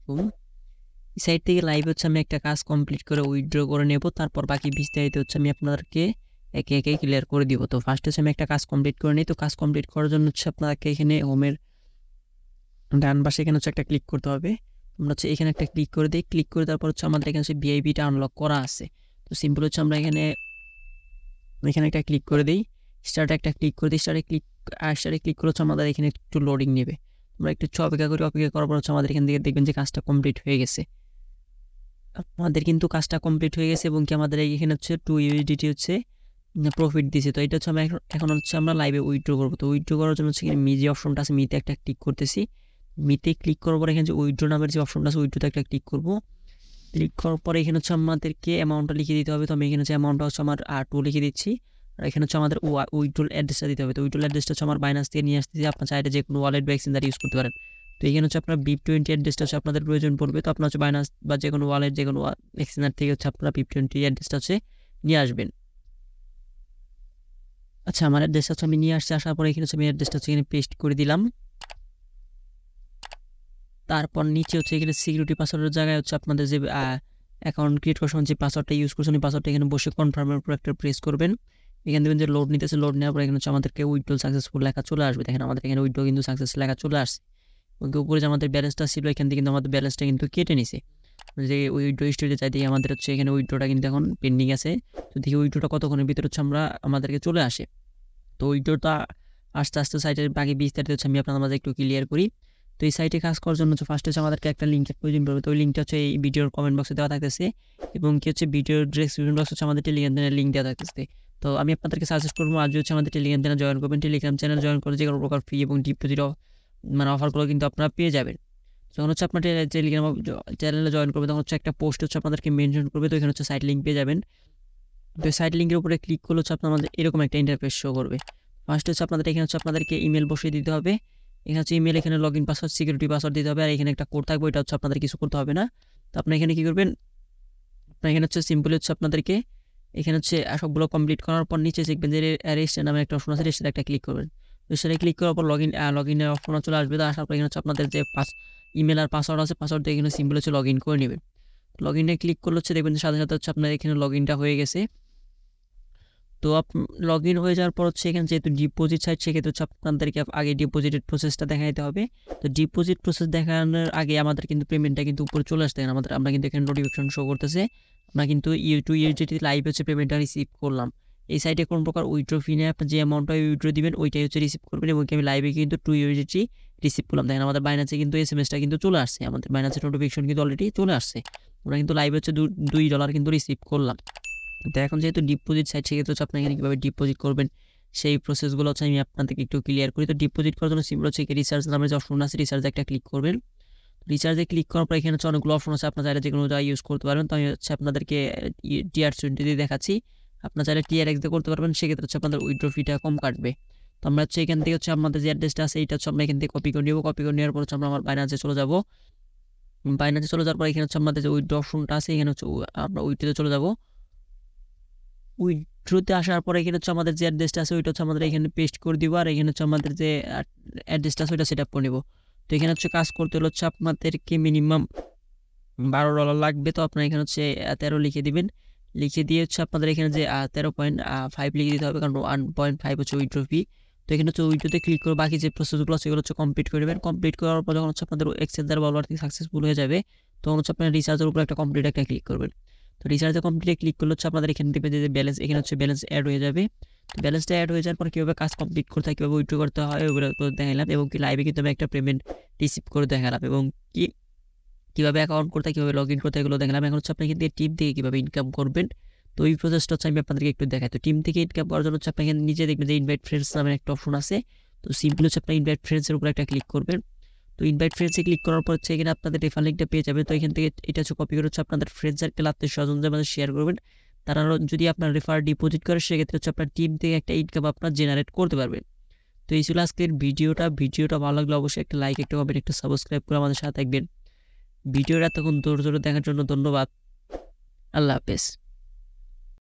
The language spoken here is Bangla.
আলাইকুম। এই সাইট থেকে লাইভ হচ্ছে আমি একটা কাজ কমপ্লিট করে উইথড্র করে নেব। তারপর বাকি বিস্তারিত হচ্ছে আমি আপনাদেরকে একে, একে ক্লিয়ার করে দিব। তো ফার্স্ট হচ্ছে আমি একটা কাজ কমপ্লিট করে নিই। তো কাজ কমপ্লিট করার জন্য হচ্ছে আপনাকে এখানে হোমের ডান পাশে এখানে হচ্ছে একটা ক্লিক করতে হবে। আমরা হচ্ছে এখানে একটা ক্লিক করে দিই। ক্লিক করে তারপর হচ্ছে আমাদের এখানে হচ্ছে ভিআইপিটা আনলক করা আছে। তো সিম্পল হচ্ছে আমরা এখানে একটা ক্লিক করে দিই। স্টার্টে একটা ক্লিক করে দিই। স্টার্টে ক্লিক করে হচ্ছে আমাদের এখানে একটু লোডিং নেবে। আমরা একটু অপেক্ষা করি। অপেক্ষা করার পর হচ্ছে আমাদের এখান থেকে দেখবেন যে কাজটা কমপ্লিট হয়ে গেছে। আমাদের কিন্তু কাজটা কমপ্লিট হয়ে গেছে এবং কি আমাদের এখানে হচ্ছে 2 ইউএসডিটি হচ্ছে প্রফিট দিছে। তো এটা হচ্ছে আমরা এখন হচ্ছে আমরা লাইভে উইথড্র করবো। তো উইথড্র করার জন্য হচ্ছে এখানে যে অপশনটা আছে মিতে একটা ক্লিক করতেছি। মিতে ক্লিক করার পর এখানে যে উইথড্র নামের যে অপশনটা আছে উইথড্রতে একটা ক্লিক করবো। ক্লিক করার পরে এখানে হচ্ছে আমাদেরকে অ্যামাউন্টটা লিখে দিতে হবে। তো আমি এখানে হচ্ছে অ্যামাউন্টটা হচ্ছে আমার 2 লিখে দিচ্ছি। আর এখানে হচ্ছে আমাদের উইথড্রল অ্যাড্রেসটা দিতে হবে। তো উইথড্রল অ্যাড্রেসটা হচ্ছে আমার বাইনান্স থেকে নিয়ে আসতেছি। আপনার চাইলে যে কোনো ওয়ালেট বা এক্সচেঞ্জার ইউজ করতে পারেন। তো এখানে হচ্ছে আপনার BIP20 অ্যাড্রেসটা হচ্ছে আপনাদের প্রয়োজন পড়বে। তো আপনার হচ্ছে বাইনান্স বা যে কোনো ওয়ালেট যে কোনো এক্সচেঞ্জার থেকে হচ্ছে আপনারা BIP20 অ্যাড্রেসটা হচ্ছে নিয়ে আসবেন। আচ্ছা, আমার অ্যাড্রেসটা হচ্ছে আমি নিয়ে আসছি। আসার পরে এখানে হচ্ছে আমি অ্যাড্রেসটা হচ্ছে এখানে পেস্ট করে দিলাম। তারপর নিচে হচ্ছে এখানে সিকিউরিটি পাসওয়ার্ডের জায়গায় হচ্ছে আপনাদের যে অ্যাকাউন্ট ক্রিয়েট করার সময় যে পাসওয়ার্ডটা ইউজ করছেন ওই পাসওয়ার্ডটা এখানে বসে কনফার্মের উপর একটা প্রেস করবেন। এখানে দেখবেন যে লোড নিতেছে। লোড নেওয়ার পর এখানে হচ্ছে আমাদেরকে উইথড্র সাকসেসফুল লেখা চলে আসবে। দেখেন আমাদের এখানে উইথড্র কিন্তু সাকসেস লেখা চলে আসছে। উপরে যে আমাদের ব্যালেন্সটা ছিল এখান থেকে কিন্তু আমাদের ব্যালেন্সটা কিন্তু কেটে নিছে। যে উইথড্র স্টোরিতে চাই দিয়ে আমাদের হচ্ছে এখানে উইথড্রটা কিন্তু এখন পেন্ডিং আছে। তো দেখি উইথড্রটা কতক্ষণের ভিতরে হচ্ছে আমাদেরকে চলে আসে। তো উইথড্রটা আস্তে আস্তে সাইটের বাকি বিস্তারিত হচ্ছে আমি আপনাদের মাঝে একটু ক্লিয়ার করি। তো এই সাইটে কাজ করার জন্য হচ্ছে ফার্স্ট হচ্ছে আমাদেরকে একটা লিঙ্কের প্রয়োজন পড়বে। তো ওই লিঙ্কটা হচ্ছে এই ভিডিওর কমেন্ট বক্সে দেওয়া থাকতেছে এবং কি হচ্ছে ভিডিওর ডেসক্রিপশন বক্স হচ্ছে আমাদের টেলিগ্রাম চ্যানেলের লিঙ্ক দেওয়া থাকতেছে। তো আমি আপনাদেরকে সাজেস্ট করবো আজ হচ্ছে আমাদের টেলিগ্রাম চ্যানেল জয়েন করবেন। টেলিগ্রাম চ্যানেল জয়েন করে যে কোনো প্রকার ফ্রি এবং ডিপোজিট মানে অফারগুলো কিন্তু আপনারা পেয়ে যাবেন। যখন হচ্ছে আপনার টেলিগ্রাম চ্যানেলে জয়েন করবে তখন হচ্ছে একটা পোস্ট হচ্ছে আপনাদেরকে মেনশন করবে। তো এখানে হচ্ছে সাইট লিঙ্ক পেয়ে যাবেন। তো সাইট লিঙ্কের উপরে ক্লিক করলে হচ্ছে আপনার আমাদের এরকম একটা ইন্টারফেস শো করবে। ফার্স্ট হচ্ছে আপনাদের এখানে হচ্ছে আপনাদেরকে ইমেল বসিয়ে দিতে হবে। এখানে হচ্ছে ইমেল, এখানে log in password, security password দিতে হবে। আর এখানে একটা কোড থাকবে, এটা হচ্ছে আপনাদের কিছু করতে হবে না। তো আপনার এখানে কী করবেন, আপনার এখানে হচ্ছে সিম্পলি হচ্ছে আপনাদেরকে এখানে হচ্ছে সবগুলো কমপ্লিট করার পর নিচে দেখবেন যে রেজিস্টার নামে একটা অপশন আছে, রেজিস্টারে একটা ক্লিক করবেন। রেজিস্টারে ক্লিক করার পর লগ ইনের অপশন চলে আসবে। তো আসার পর এখানে হচ্ছে আপনাদের যে ইমেল আর পাসওয়ার্ড আছে পাসওয়ার্ড দিয়ে এখানে সিম্পল হচ্ছে লগ ইন করে নেবেন। লগ ইনে ক্লিক করলে হচ্ছে দেখবেন সাথে সাথে হচ্ছে আপনার এখানে লগ ইনটা হয়ে গেছে। তো লগ ইন হয়ে যাওয়ার পর হচ্ছে এখানে যেহেতু ডিপোজিট সাইট সেক্ষেত্রে হচ্ছে আপনাদেরকে আগে ডিপোজিটের প্রসেসটা দেখাইতে হবে। তো ডিপোজিট প্রসেস দেখানোর আগে আমাদের কিন্তু পেমেন্টটা কিন্তু উপরে চলে আসতে হবে। আমরা কিন্তু এখানে নোটিফিকেশন শো করতেছে আমরা কিন্তু ইউটিউব লাইভ হচ্ছে পেমেন্টটা রিসিভ করলাম। এই সাইটে কোন প্রকার উইথড্র ফি নেই, আপনার যে অ্যামাউন্টটা উইথড্র দিবেন ওইটাই হচ্ছে রিসিভ করবেন। এবং আমি লাইভে কিন্তু 2 ইউএসডি রিসিভ করলাম। দেখেন আমাদের বাইনান্সে কিন্তু এসএমএসটা কিন্তু চলে আসছে, আমাদের বাইনান্সের নোটিফিকেশন কিন্তু অলরেডি চলে আসছে। আমরা কিন্তু লাইভে হচ্ছে $2 কিন্তু রিসিভ করলাম। তো এখন যেহেতু ডিপোজিট সাইট সেক্ষেত্রে হচ্ছে আপনি এখানে কীভাবে ডিপোজিট করবেন সেই প্রসেসগুলো হচ্ছে আমি আপনাদেরকে একটু ক্লিয়ার করি। তো ডিপোজিট করার জন্য সিম্পল হচ্ছে রিচার্জ নামের যে অপশন আছে রিচার্জে একটা ক্লিক করবেন। রিচার্জে ক্লিক করার পর এখানে হচ্ছে অনেকগুলো অপশন আছে, আপনার চাইলে যে কোনো জায়গায় ইউজ করতে পারবেন। তো আমি হচ্ছে আপনাদেরকে TR20 দিয়ে দেখাচ্ছি। আপনার চাইলে TRX দিয়ে করতে পারবেন, সেক্ষেত্রে হচ্ছে আপনাদের উইথড্র ফিটা কম কাটবে। তো আমরা হচ্ছে এখান থেকে হচ্ছে আমাদের যে অ্যাড্রেসটা আছে এইটা হচ্ছে আমরা এখান থেকে কপি করে নেব। কপি করে নেওয়ার পর হচ্ছে আমরা আমার বাইনান্সে চলে যাব। বাইনান্সে চলে যাওয়ার পর এখানে হচ্ছে আমাদের যে উইথড্র অপশনটা আছে এখানে হচ্ছে আমরা উইথড্রতে চলে যাব। উইথড্রোতে আসার পরে এখানে হচ্ছে আমাদের যে অ্যাড্রেসটা আছে ওইটা হচ্ছে আমাদের এখানে পেস্ট করে দিব। আর এখানে হচ্ছে আমাদের যে অ্যাড্রেসটা আছে ওইটা সেট আপ করে নেব। তো এখানে হচ্ছে কাজ করতে হলে হচ্ছে আপনাদেরকে মিনিমাম $12 লাগবে। তো আপনার এখানে হচ্ছে 13 লিখে দিবেন। লিখে দিয়ে হচ্ছে আপনাদের এখানে যে 13.5 লিখে দিতে হবে, কারণ 1.5 হচ্ছে উইথড্র ফি। তো এখানে হচ্ছে উইথড্রোতে ক্লিক করে বাকি যে প্রসেসগুলো সেগুলো হচ্ছে কমপ্লিট করে দেবেন। কমপ্লিট করার পর যখন হচ্ছে আপনাদের এক্সচেঞ্জার বা ওয়ালেট সাকসেসফুল হয়ে যাবে তখন হচ্ছে আপনার রিচার্জের উপর একটা কমপ্লিট একটা ক্লিক করবেন। তো রিচার্জে কমপ্লিটে ক্লিক করলে হচ্ছে আপনাদের এখানে দেখবেন যে ব্যালেন্স, এখানে হচ্ছে ব্যালেন্স অ্যাড হয়ে যাবে। তো ব্যালেন্সটা অ্যাড হয়ে যাওয়ার পর কীভাবে কাজ কমপ্লিট করতে হয়, কীভাবে উইথড্র করতে হয় ওগুলো দেখালাম। এবং কি লাইভে কিন্তু আমি একটা পেমেন্ট রিসিভ করে দেখালাম। এবং কীভাবে অ্যাকাউন্ট করতে হয়, কীভাবে লগ ইন করতে হয় এগুলো দেখালাম। এখন হচ্ছে আপনি কিন্তু টিম থেকে কীভাবে ইনকাম করবেন তো এই প্রসেসটা হচ্ছে আমি আপনাদেরকে একটু দেখাই। তো টিম থেকে ইনকাম করার জন্য হচ্ছে আপনি এখানে নিচে দেখবেন যে ইনভাইট ফ্রেন্ডস নামের একটা অপশন আছে। তো সিম্পলি হচ্ছে আপনি ইনভাইট ফ্রেন্ডসের উপর একটা ক্লিক করবেন। তো ইনভাইট ফ্রেন্ডসে ক্লিক করার পর হচ্ছে এখানে আপনাদের রেফার লিঙ্কটা পেয়ে যাবে। তো এখান থেকে এটা হচ্ছে কপি করে হচ্ছে আপনাদের ফ্রেন্ড সার্কেল আত্মীয় স্বজনদের মাঝে শেয়ার করবেন। তারা যদি আপনার রেফার ডিপোজিট করে সেক্ষেত্রে হচ্ছে আপনার টিম থেকে একটা ইনকাম আপনার জেনারেট করতে পারবেন। তো এই ছিল আজকের ভিডিওটা ভালো লাগলে অবশ্যই একটা লাইক, একটা কমেন্ট, একটা সাবস্ক্রাইব করে আমাদের সাথে থাকবেন। ভিডিওটা তখন ধৈর্য ধরে দেখার জন্য ধন্যবাদ। আল্লাহ হাফেজ।